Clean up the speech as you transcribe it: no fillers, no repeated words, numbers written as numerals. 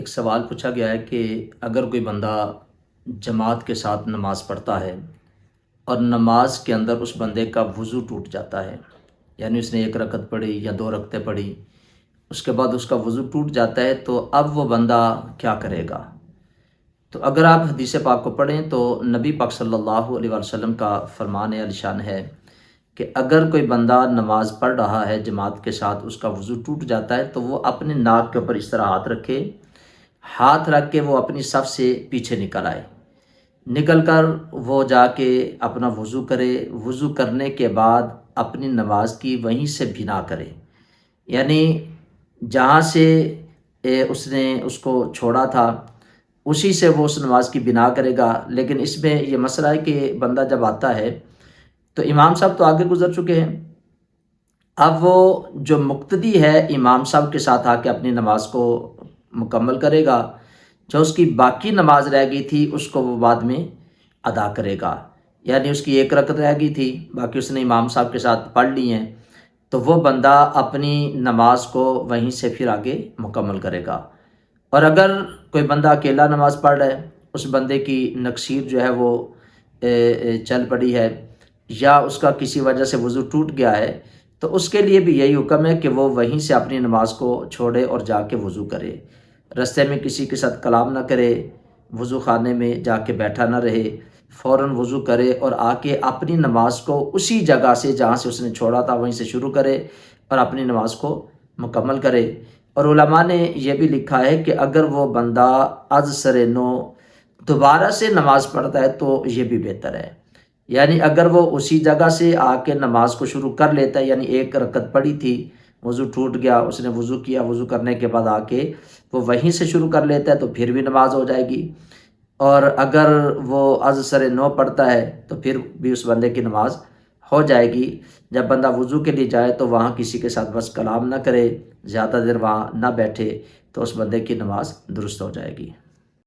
ایک سوال پوچھا گیا ہے کہ اگر کوئی بندہ جماعت کے ساتھ نماز پڑھتا ہے اور نماز کے اندر اس بندے کا وضو ٹوٹ جاتا ہے، یعنی اس نے ایک رکعت پڑھی یا دو رکعتیں پڑھی، اس کے بعد اس کا وضو ٹوٹ جاتا ہے، تو اب وہ بندہ کیا کرے گا؟ تو اگر آپ حدیث پاک کو پڑھیں تو نبی پاک صلی اللہ علیہ وسلم کا فرمان عالی شان ہے کہ اگر کوئی بندہ نماز پڑھ رہا ہے جماعت کے ساتھ، اس کا وضو ٹوٹ جاتا ہے، تو وہ اپنے ناک کے اوپر اس طرح ہاتھ رکھ کے وہ اپنی صف سے پیچھے نکل آئے، نکل کر وہ جا کے اپنا وضو کرے، وضو کرنے کے بعد اپنی نماز کی وہیں سے بنا کرے، یعنی جہاں سے اس نے اس کو چھوڑا تھا اسی سے وہ اس نماز کی بنا کرے گا۔ لیکن اس میں یہ مسئلہ ہے کہ بندہ جب آتا ہے تو امام صاحب تو آگے گزر چکے ہیں، اب وہ جو مقتدی ہے امام صاحب کے ساتھ آ کے اپنی نماز کو مکمل کرے گا، جو اس کی باقی نماز رہ گئی تھی اس کو وہ بعد میں ادا کرے گا، یعنی اس کی ایک رکعت رہ گئی تھی، باقی اس نے امام صاحب کے ساتھ پڑھ لی ہیں، تو وہ بندہ اپنی نماز کو وہیں سے پھر آگے مکمل کرے گا۔ اور اگر کوئی بندہ اکیلا نماز پڑھ رہا ہے، اس بندے کی نکسیر جو ہے وہ چل پڑی ہے، یا اس کا کسی وجہ سے وضو ٹوٹ گیا ہے، تو اس کے لیے بھی یہی حکم ہے کہ وہ وہیں سے اپنی نماز کو چھوڑے اور جا کے وضو کرے، رستے میں کسی کے ساتھ کلام نہ کرے، وضو خانے میں جا کے بیٹھا نہ رہے، فوراً وضو کرے اور آ کے اپنی نماز کو اسی جگہ سے جہاں سے اس نے چھوڑا تھا وہیں سے شروع کرے اور اپنی نماز کو مکمل کرے۔ اور علماء نے یہ بھی لکھا ہے کہ اگر وہ بندہ از سر نو دوبارہ سے نماز پڑھتا ہے تو یہ بھی بہتر ہے، یعنی اگر وہ اسی جگہ سے آ کے نماز کو شروع کر لیتا ہے، یعنی ایک رکعت پڑھی تھی، وضو ٹوٹ گیا، اس نے وضو کیا، وضو کرنے کے بعد آ کے وہ وہیں سے شروع کر لیتا ہے تو پھر بھی نماز ہو جائے گی۔ اور اگر وہ از سر نو پڑھتا ہے تو پھر بھی اس بندے کی نماز ہو جائے گی۔ جب بندہ وضو کے لیے جائے تو وہاں کسی کے ساتھ بس کلام نہ کرے، زیادہ دیر وہاں نہ بیٹھے، تو اس بندے کی نماز درست ہو جائے گی۔